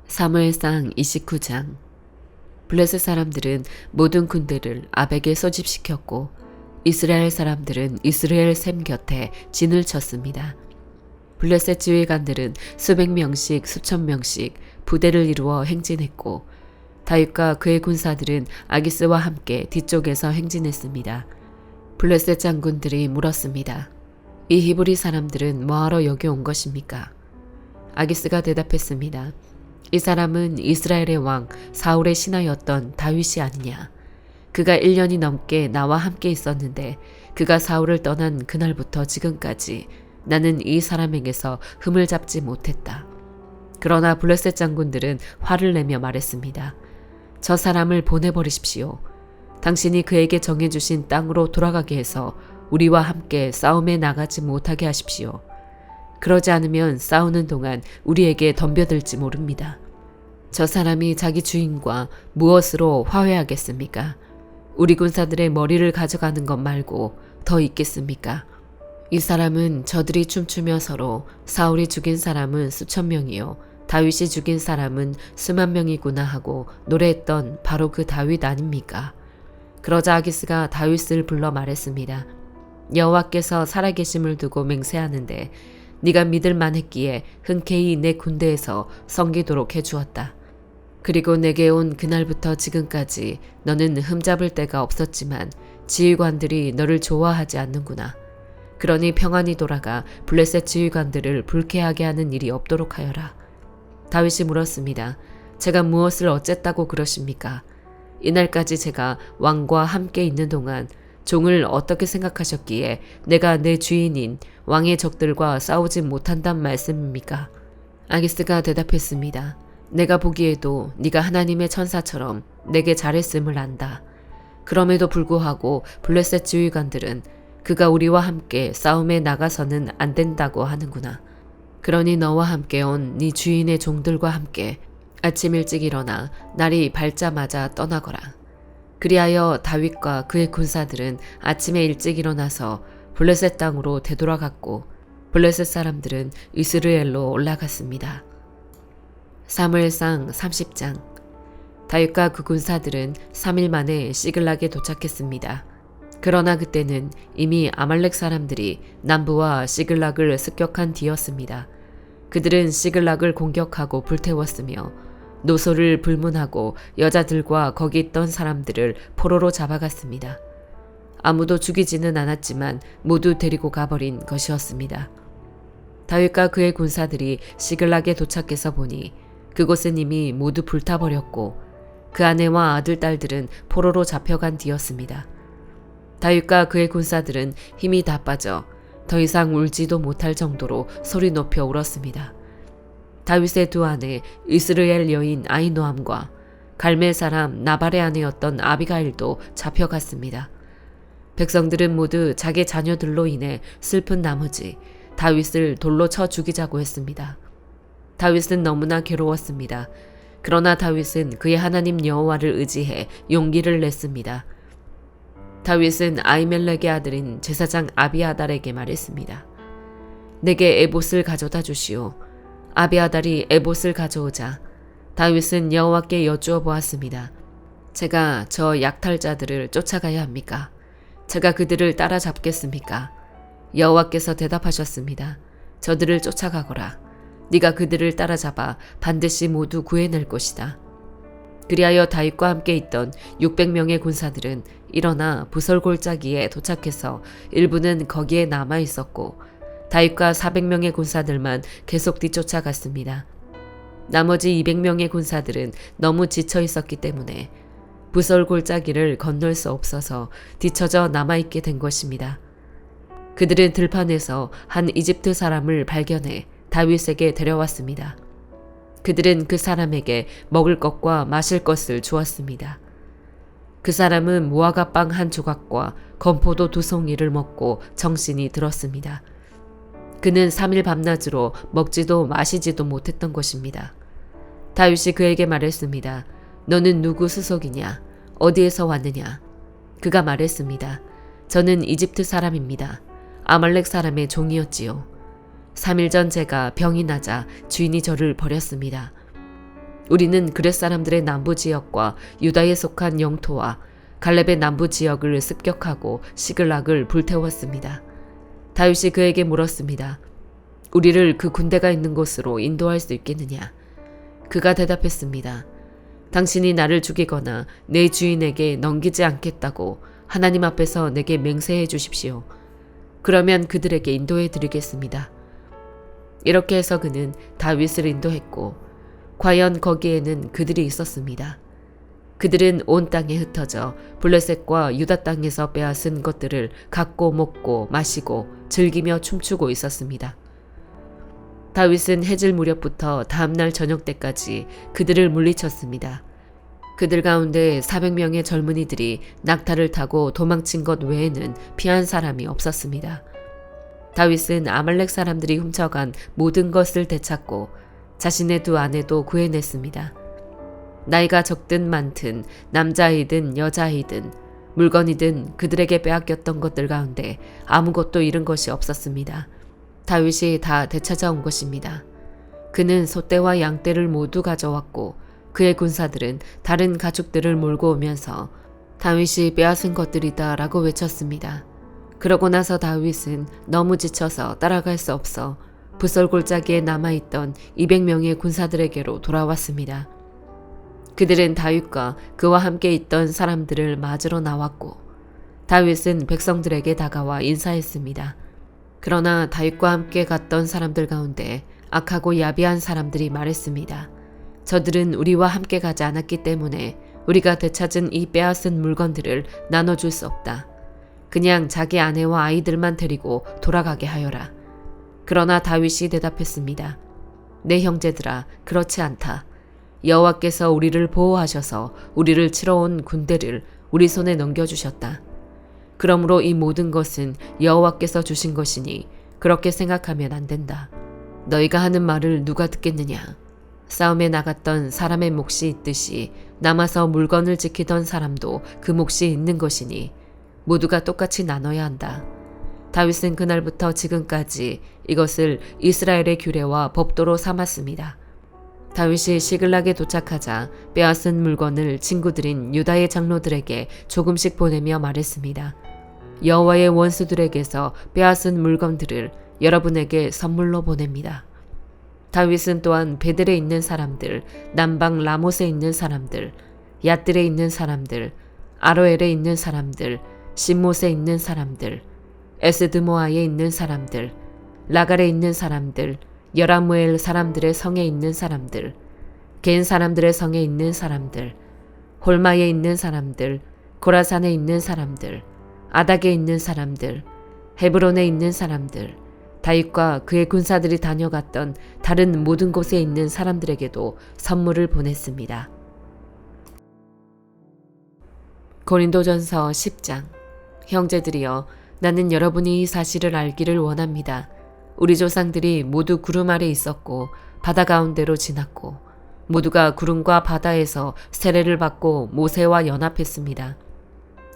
사무엘상 29장. 블레셋 사람들은 모든 군대를 압에게 소집시켰고 이스라엘 사람들은 이스라엘 샘 곁에 진을 쳤습니다. 블레셋 지휘관들은 수백 명씩 수천 명씩 부대를 이루어 행진했고 다윗과 그의 군사들은 아기스와 함께 뒤쪽에서 행진했습니다. 블레셋 장군들이 물었습니다. 이 히브리 사람들은 뭐하러 여기 온 것입니까? 아기스가 대답했습니다. 이 사람은 이스라엘의 왕 사울의 신하였던 다윗이 아니냐. 그가 1년이 넘게 나와 함께 있었는데 그가 사울을 떠난 그날부터 지금까지 나는 이 사람에게서 흠을 잡지 못했다. 그러나 블레셋 장군들은 화를 내며 말했습니다. 저 사람을 보내버리십시오. 당신이 그에게 정해주신 땅으로 돌아가게 해서 우리와 함께 싸움에 나가지 못하게 하십시오. 그러지 않으면 싸우는 동안 우리에게 덤벼들지 모릅니다. 저 사람이 자기 주인과 무엇으로 화해하겠습니까? 우리 군사들의 머리를 가져가는 것 말고 더 있겠습니까? 이 사람은 저들이 춤추며 서로 사울이 죽인 사람은 수천 명이요 다윗이 죽인 사람은 수만 명이구나 하고 노래했던 바로 그 다윗 아닙니까? 그러자 아기스가 다윗을 불러 말했습니다. 여호와께서 살아계심을 두고 맹세하는데 네가 믿을 만했기에 흔쾌히 내 군대에서 섬기도록 해주었다. 그리고 내게 온 그날부터 지금까지 너는 흠잡을 데가 없었지만 지휘관들이 너를 좋아하지 않는구나. 그러니 평안히 돌아가 블레셋 지휘관들을 불쾌하게 하는 일이 없도록 하여라. 다윗이 물었습니다. 제가 무엇을 어쨌다고 그러십니까? 이날까지 제가 왕과 함께 있는 동안 종을 어떻게 생각하셨기에 내가 내 주인인 왕의 적들과 싸우지 못한단 말씀입니까? 아기스가 대답했습니다. 내가 보기에도 네가 하나님의 천사처럼 내게 잘했음을 안다. 그럼에도 불구하고 블레셋 지휘관들은 그가 우리와 함께 싸움에 나가서는 안 된다고 하는구나. 그러니 너와 함께 온 네 주인의 종들과 함께 아침 일찍 일어나 날이 밝자마자 떠나거라. 그리하여 다윗과 그의 군사들은 아침에 일찍 일어나서 블레셋 땅으로 되돌아갔고 블레셋 사람들은 이스라엘로 올라갔습니다. 사무엘상 30장. 다윗과 그 군사들은 3일 만에 시글락에 도착했습니다. 그러나 그때는 이미 아말렉 사람들이 남부와 시글락을 습격한 뒤였습니다. 그들은 시글락을 공격하고 불태웠으며 노소를 불문하고 여자들과 거기 있던 사람들을 포로로 잡아갔습니다. 아무도 죽이지는 않았지만 모두 데리고 가버린 것이었습니다. 다윗과 그의 군사들이 시글락에 도착해서 보니 그곳은 이미 모두 불타버렸고 그 아내와 아들, 딸들은 포로로 잡혀간 뒤였습니다. 다윗과 그의 군사들은 힘이 다 빠져 더 이상 울지도 못할 정도로 소리 높여 울었습니다. 다윗의 두 아내 이스라엘 여인 아히노암과 갈멜 사람 나발의 아내였던 아비가일도 잡혀갔습니다. 백성들은 모두 자기 자녀들로 인해 슬픈 나머지 다윗을 돌로 쳐 죽이자고 했습니다. 다윗은 너무나 괴로웠습니다. 그러나 다윗은 그의 하나님 여호와를 의지해 용기를 냈습니다. 다윗은 아히멜렉의 아들인 제사장 아비아달에게 말했습니다. 내게 에봇을 가져다 주시오. 아비아달이 에봇을 가져오자 다윗은 여호와께 여쭈어 보았습니다. 제가 저 약탈자들을 쫓아가야 합니까? 제가 그들을 따라잡겠습니까? 여호와께서 대답하셨습니다. 저들을 쫓아가거라. 네가 그들을 따라잡아 반드시 모두 구해낼 것이다. 그리하여 다윗과 함께 있던 600명의 군사들은 일어나 부설골짜기에 도착해서 일부는 거기에 남아 있었고 다윗과 400명의 군사들만 계속 뒤쫓아갔습니다. 나머지 200명의 군사들은 너무 지쳐 있었기 때문에 부설골짜기를 건널 수 없어서 뒤처져 남아있게 된 것입니다. 그들은 들판에서 한 이집트 사람을 발견해 다윗에게 데려왔습니다. 그들은 그 사람에게 먹을 것과 마실 것을 주었습니다. 그 사람은 무화과 빵 한 조각과 건포도 2송이를 먹고 정신이 들었습니다. 그는 3일 밤낮으로 먹지도 마시지도 못했던 것입니다. 다윗이 그에게 말했습니다. 너는 누구 수속이냐? 어디에서 왔느냐? 그가 말했습니다. 저는 이집트 사람입니다. 아말렉 사람의 종이었지요. 3일 전 제가 병이 나자 주인이 저를 버렸습니다. 우리는 그렛 사람들의 남부 지역과 유다에 속한 영토와 갈렙의 남부 지역을 습격하고 시글락을 불태웠습니다. 다윗이 그에게 물었습니다. 우리를 그 군대가 있는 곳으로 인도할 수 있겠느냐? 그가 대답했습니다. 당신이 나를 죽이거나 내 주인에게 넘기지 않겠다고 하나님 앞에서 내게 맹세해 주십시오. 그러면 그들에게 인도해 드리겠습니다. 이렇게 해서 그는 다윗을 인도했고 과연 거기에는 그들이 있었습니다. 그들은 온 땅에 흩어져 블레셋과 유다 땅에서 빼앗은 것들을 갖고 먹고 마시고 즐기며 춤추고 있었습니다. 다윗은 해질 무렵부터 다음날 저녁 때까지 그들을 물리쳤습니다. 그들 가운데 400명의 젊은이들이 낙타를 타고 도망친 것 외에는 피한 사람이 없었습니다. 다윗은 아말렉 사람들이 훔쳐간 모든 것을 되찾고 자신의 두 아내도 구해냈습니다. 나이가 적든 많든 남자이든 여자이든 물건이든 그들에게 빼앗겼던 것들 가운데 아무것도 잃은 것이 없었습니다. 다윗이 다 되찾아온 것입니다. 그는 소떼와 양떼를 모두 가져왔고 그의 군사들은 다른 가축들을 몰고 오면서 다윗이 빼앗은 것들이다 라고 외쳤습니다. 그러고 나서 다윗은 너무 지쳐서 따라갈 수 없어 부설골짜기에 남아있던 200명의 군사들에게로 돌아왔습니다. 그들은 다윗과 그와 함께 있던 사람들을 맞으러 나왔고 다윗은 백성들에게 다가와 인사했습니다. 그러나 다윗과 함께 갔던 사람들 가운데 악하고 야비한 사람들이 말했습니다. 저들은 우리와 함께 가지 않았기 때문에 우리가 되찾은 이 빼앗은 물건들을 나눠줄 수 없다. 그냥 자기 아내와 아이들만 데리고 돌아가게 하여라. 그러나 다윗이 대답했습니다. 내 형제들아, 그렇지 않다. 여호와께서 우리를 보호하셔서 우리를 치러 온 군대를 우리 손에 넘겨주셨다. 그러므로 이 모든 것은 여호와께서 주신 것이니 그렇게 생각하면 안 된다. 너희가 하는 말을 누가 듣겠느냐? 싸움에 나갔던 사람의 몫이 있듯이 남아서 물건을 지키던 사람도 그 몫이 있는 것이니 모두가 똑같이 나눠야 한다. 다윗은 그날부터 지금까지 이것을 이스라엘의 규례와 법도로 삼았습니다. 다윗이 시글락에 도착하자 빼앗은 물건을 친구들인 유다의 장로들에게 조금씩 보내며 말했습니다. 여호와의 원수들에게서 빼앗은 물건들을 여러분에게 선물로 보냅니다. 다윗은 또한 베델에 있는 사람들, 남방 라못에 있는 사람들, 얏들에 있는 사람들, 아로엘에 있는 사람들, 신못에 있는 사람들, 에스드모아에 있는 사람들, 라갈에 있는 사람들, 여라무엘 사람들의 성에 있는 사람들, 겐 사람들의 성에 있는 사람들, 홀마에 있는 사람들, 고라산에 있는 사람들, 아닥에 있는 사람들, 헤브론에 있는 사람들, 다윗과 그의 군사들이 다녀갔던 다른 모든 곳에 있는 사람들에게도 선물을 보냈습니다. 고린도전서 10장. 형제들이여, 나는 여러분이 이 사실을 알기를 원합니다. 우리 조상들이 모두 구름 아래 있었고 바다 가운데로 지났고 모두가 구름과 바다에서 세례를 받고 모세와 연합했습니다.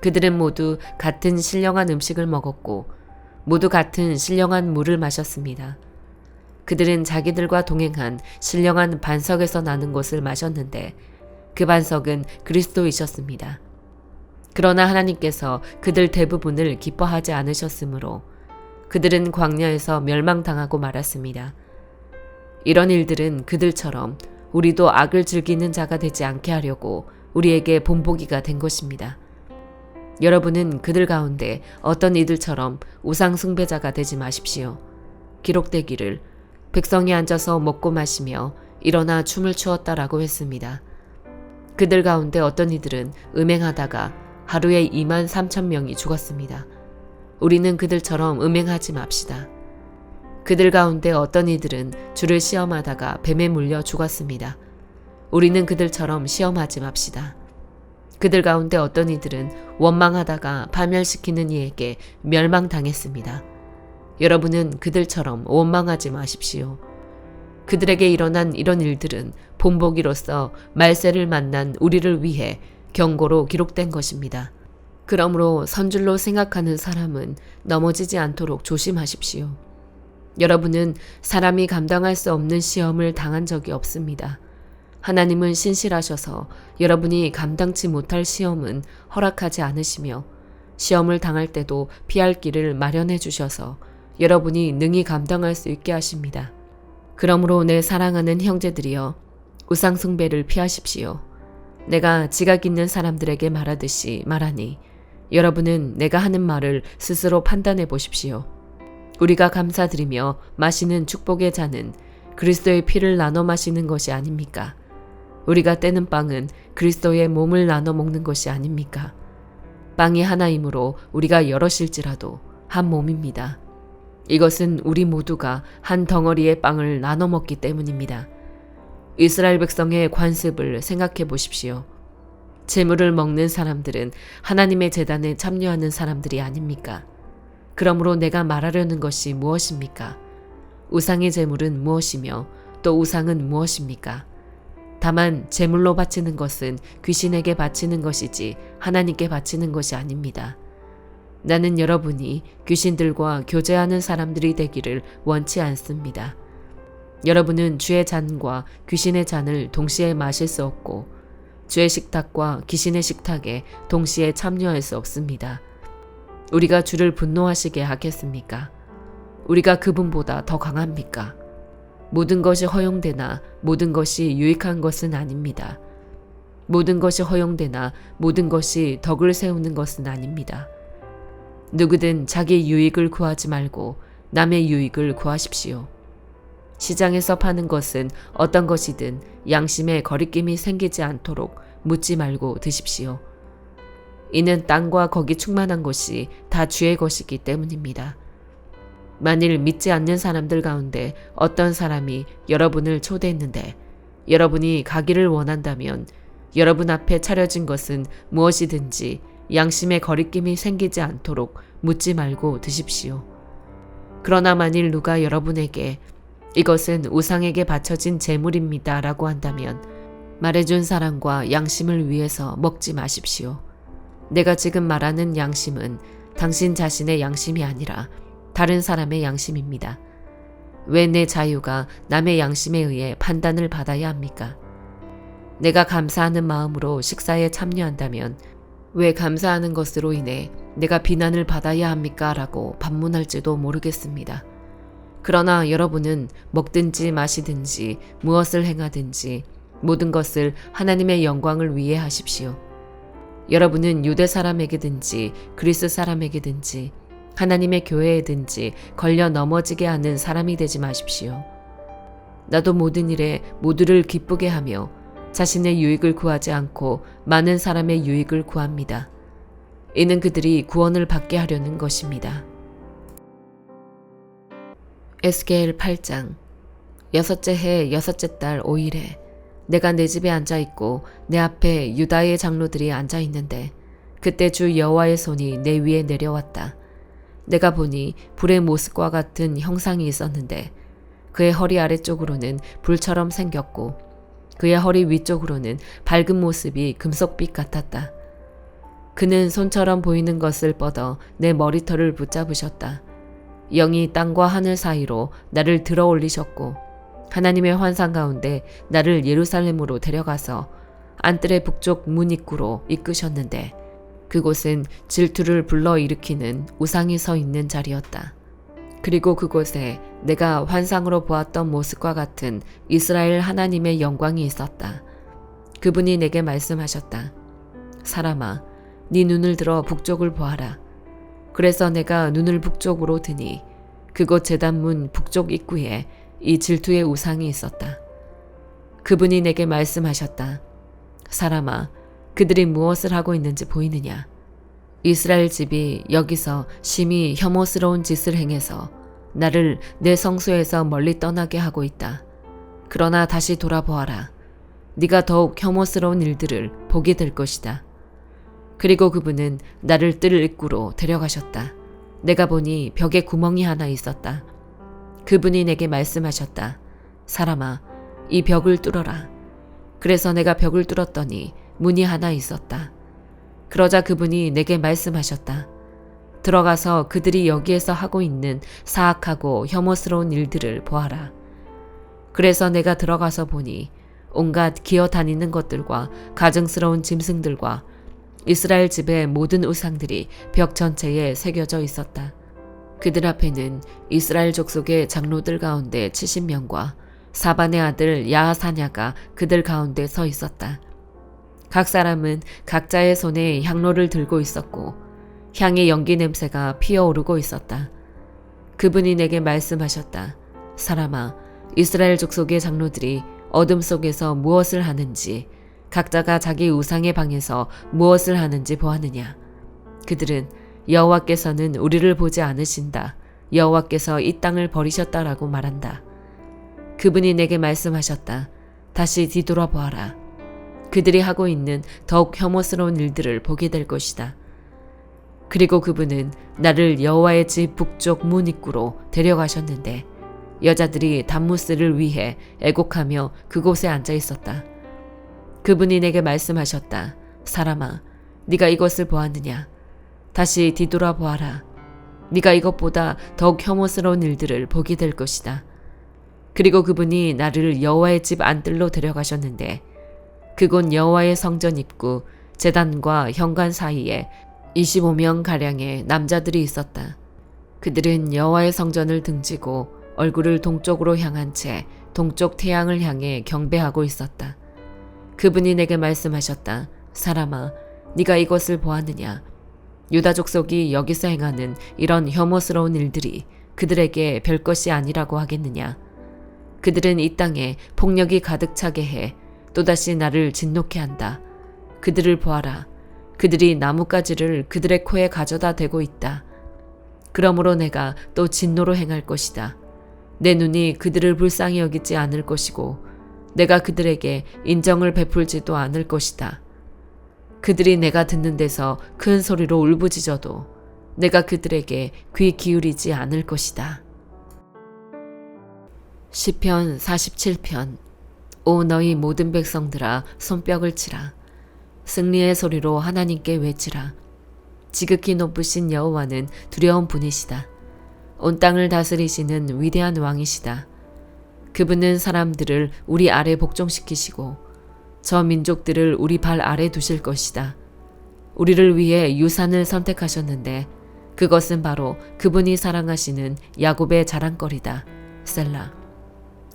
그들은 모두 같은 신령한 음식을 먹었고 모두 같은 신령한 물을 마셨습니다. 그들은 자기들과 동행한 신령한 반석에서 나는 것을 마셨는데 그 반석은 그리스도이셨습니다. 그러나 하나님께서 그들 대부분을 기뻐하지 않으셨으므로 그들은 광야에서 멸망당하고 말았습니다. 이런 일들은 그들처럼 우리도 악을 즐기는 자가 되지 않게 하려고 우리에게 본보기가 된 것입니다. 여러분은 그들 가운데 어떤 이들처럼 우상 숭배자가 되지 마십시오. 기록되기를 백성이 앉아서 먹고 마시며 일어나 춤을 추었다라고 했습니다. 그들 가운데 어떤 이들은 음행하다가 하루에 23,000명이 죽었습니다. 우리는 그들처럼 음행하지 맙시다. 그들 가운데 어떤 이들은 주를 시험하다가 뱀에 물려 죽었습니다. 우리는 그들처럼 시험하지 맙시다. 그들 가운데 어떤 이들은 원망하다가 파멸시키는 이에게 멸망당했습니다. 여러분은 그들처럼 원망하지 마십시오. 그들에게 일어난 이런 일들은 본보기로서 말세를 만난 우리를 위해 경고로 기록된 것입니다. 그러므로 선줄로 생각하는 사람은 넘어지지 않도록 조심하십시오. 여러분은 사람이 감당할 수 없는 시험을 당한 적이 없습니다. 하나님은 신실하셔서 여러분이 감당치 못할 시험은 허락하지 않으시며 시험을 당할 때도 피할 길을 마련해 주셔서 여러분이 능히 감당할 수 있게 하십니다. 그러므로 내 사랑하는 형제들이여 우상 숭배를 피하십시오. 내가 지각 있는 사람들에게 말하듯이 말하니 여러분은 내가 하는 말을 스스로 판단해 보십시오. 우리가 감사드리며 마시는 축복의 잔은 그리스도의 피를 나눠 마시는 것이 아닙니까? 우리가 떼는 빵은 그리스도의 몸을 나눠 먹는 것이 아닙니까? 빵이 하나이므로 우리가 여럿일지라도 한 몸입니다. 이것은 우리 모두가 한 덩어리의 빵을 나눠 먹기 때문입니다. 이스라엘 백성의 관습을 생각해 보십시오. 제물을 먹는 사람들은 하나님의 제단에 참여하는 사람들이 아닙니까? 그러므로 내가 말하려는 것이 무엇입니까? 우상의 제물은 무엇이며 또 우상은 무엇입니까? 다만 제물로 바치는 것은 귀신에게 바치는 것이지 하나님께 바치는 것이 아닙니다. 나는 여러분이 귀신들과 교제하는 사람들이 되기를 원치 않습니다. 여러분은 주의 잔과 귀신의 잔을 동시에 마실 수 없고 주의 식탁과 귀신의 식탁에 동시에 참여할 수 없습니다. 우리가 주를 분노하시게 하겠습니까? 우리가 그분보다 더 강합니까? 모든 것이 허용되나 모든 것이 유익한 것은 아닙니다. 모든 것이 허용되나 모든 것이 덕을 세우는 것은 아닙니다. 누구든 자기 유익을 구하지 말고 남의 유익을 구하십시오. 시장에서 파는 것은 어떤 것이든 양심에 거리낌이 생기지 않도록 묻지 말고 드십시오. 이는 땅과 거기 충만한 것이 다 주의 것이기 때문입니다. 만일 믿지 않는 사람들 가운데 어떤 사람이 여러분을 초대했는데 여러분이 가기를 원한다면 여러분 앞에 차려진 것은 무엇이든지 양심에 거리낌이 생기지 않도록 묻지 말고 드십시오. 그러나 만일 누가 여러분에게 이것은 우상에게 바쳐진 제물입니다 라고 한다면 말해준 사람과 양심을 위해서 먹지 마십시오. 내가 지금 말하는 양심은 당신 자신의 양심이 아니라 다른 사람의 양심입니다. 왜 내 자유가 남의 양심에 의해 판단을 받아야 합니까? 내가 감사하는 마음으로 식사에 참여한다면 왜 감사하는 것으로 인해 내가 비난을 받아야 합니까? 라고 반문할지도 모르겠습니다. 그러나 여러분은 먹든지 마시든지 무엇을 행하든지 모든 것을 하나님의 영광을 위해 하십시오. 여러분은 유대 사람에게든지 그리스 사람에게든지 하나님의 교회에든지 걸려 넘어지게 하는 사람이 되지 마십시오. 나도 모든 일에 모두를 기쁘게 하며 자신의 유익을 구하지 않고 많은 사람의 유익을 구합니다. 이는 그들이 구원을 받게 하려는 것입니다. 에스겔 8장. 여섯째 해 여섯째 달 5일에 내가 내 집에 앉아있고 내 앞에 유다의 장로들이 앉아있는데 그때 주 여호와의 손이 내 위에 내려왔다. 내가 보니 불의 모습과 같은 형상이 있었는데 그의 허리 아래쪽으로는 불처럼 생겼고 그의 허리 위쪽으로는 밝은 모습이 금속빛 같았다. 그는 손처럼 보이는 것을 뻗어 내 머리털을 붙잡으셨다. 영이 땅과 하늘 사이로 나를 들어 올리셨고 하나님의 환상 가운데 나를 예루살렘으로 데려가서 안뜰의 북쪽 문 입구로 이끄셨는데 그곳은 질투를 불러일으키는 우상이 서 있는 자리였다. 그리고 그곳에 내가 환상으로 보았던 모습과 같은 이스라엘 하나님의 영광이 있었다. 그분이 내게 말씀하셨다. 사람아, 네 눈을 들어 북쪽을 보아라. 그래서 내가 눈을 북쪽으로 드니 그곳 제단문 북쪽 입구에 이 질투의 우상이 있었다. 그분이 내게 말씀하셨다. 사람아, 그들이 무엇을 하고 있는지 보이느냐? 이스라엘 집이 여기서 심히 혐오스러운 짓을 행해서 나를 내 성소에서 멀리 떠나게 하고 있다. 그러나 다시 돌아보아라. 네가 더욱 혐오스러운 일들을 보게 될 것이다. 그리고 그분은 나를 뜰 입구로 데려가셨다. 내가 보니 벽에 구멍이 하나 있었다. 그분이 내게 말씀하셨다. 사람아, 이 벽을 뚫어라. 그래서 내가 벽을 뚫었더니 문이 하나 있었다. 그러자 그분이 내게 말씀하셨다. 들어가서 그들이 여기에서 하고 있는 사악하고 혐오스러운 일들을 보아라. 그래서 내가 들어가서 보니 온갖 기어 다니는 것들과 가증스러운 짐승들과 이스라엘 집의 모든 우상들이 벽 전체에 새겨져 있었다. 그들 앞에는 이스라엘 족속의 장로들 가운데 70명과 사반의 아들 야하사냐가 그들 가운데 서 있었다. 각 사람은 각자의 손에 향로를 들고 있었고 향의 연기 냄새가 피어오르고 있었다. 그분이 내게 말씀하셨다. 사람아, 이스라엘 족속의 장로들이 어둠 속에서 무엇을 하는지, 각자가 자기 우상의 방에서 무엇을 하는지 보았느냐. 그들은 여호와께서는 우리를 보지 않으신다. 여호와께서 이 땅을 버리셨다라고 말한다. 그분이 내게 말씀하셨다. 다시 뒤돌아보아라. 그들이 하고 있는 더욱 혐오스러운 일들을 보게 될 것이다. 그리고 그분은 나를 여호와의 집 북쪽 문 입구로 데려가셨는데 여자들이 단무스를 위해 애곡하며 그곳에 앉아 있었다. 그분이 내게 말씀하셨다. 사람아, 네가 이것을 보았느냐? 다시 뒤돌아보아라. 네가 이것보다 더욱 혐오스러운 일들을 보게 될 것이다. 그리고 그분이 나를 여호와의 집 안뜰로 데려가셨는데 그곳 여호와의 성전 입구 제단과 현관 사이에 25명가량의 남자들이 있었다. 그들은 여호와의 성전을 등지고 얼굴을 동쪽으로 향한 채 동쪽 태양을 향해 경배하고 있었다. 그분이 내게 말씀하셨다. 사람아, 네가 이것을 보았느냐? 유다 족속이 여기서 행하는 이런 혐오스러운 일들이 그들에게 별것이 아니라고 하겠느냐? 그들은 이 땅에 폭력이 가득 차게 해 또다시 나를 진노케 한다. 그들을 보아라. 그들이 나뭇가지를 그들의 코에 가져다 대고 있다. 그러므로 내가 또 진노로 행할 것이다. 내 눈이 그들을 불쌍히 여기지 않을 것이고 내가 그들에게 인정을 베풀지도 않을 것이다. 그들이 내가 듣는 데서 큰 소리로 울부짖어도 내가 그들에게 귀 기울이지 않을 것이다. 시편 47편. 오 너희 모든 백성들아, 손뼉을 치라. 승리의 소리로 하나님께 외치라. 지극히 높으신 여호와는 두려운 분이시다. 온 땅을 다스리시는 위대한 왕이시다. 그분은 사람들을 우리 아래 복종시키시고 저 민족들을 우리 발 아래 두실 것이다. 우리를 위해 유산을 선택하셨는데 그것은 바로 그분이 사랑하시는 야곱의 자랑거리다. 셀라.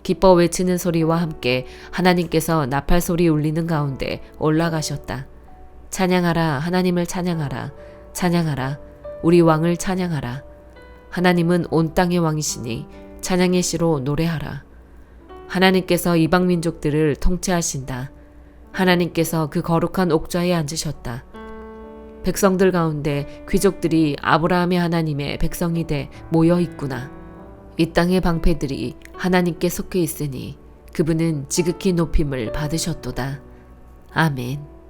기뻐 외치는 소리와 함께 하나님께서 나팔 소리 울리는 가운데 올라가셨다. 찬양하라, 하나님을 찬양하라. 찬양하라, 우리 왕을 찬양하라. 하나님은 온 땅의 왕이시니 찬양의 시로 노래하라. 하나님께서 이방 민족들을 통치하신다. 하나님께서 그 거룩한 옥좌에 앉으셨다. 백성들 가운데 귀족들이 아브라함의 하나님의 백성이 돼 모여 있구나. 이 땅의 방패들이 하나님께 속해 있으니 그분은 지극히 높임을 받으셨도다. 아멘.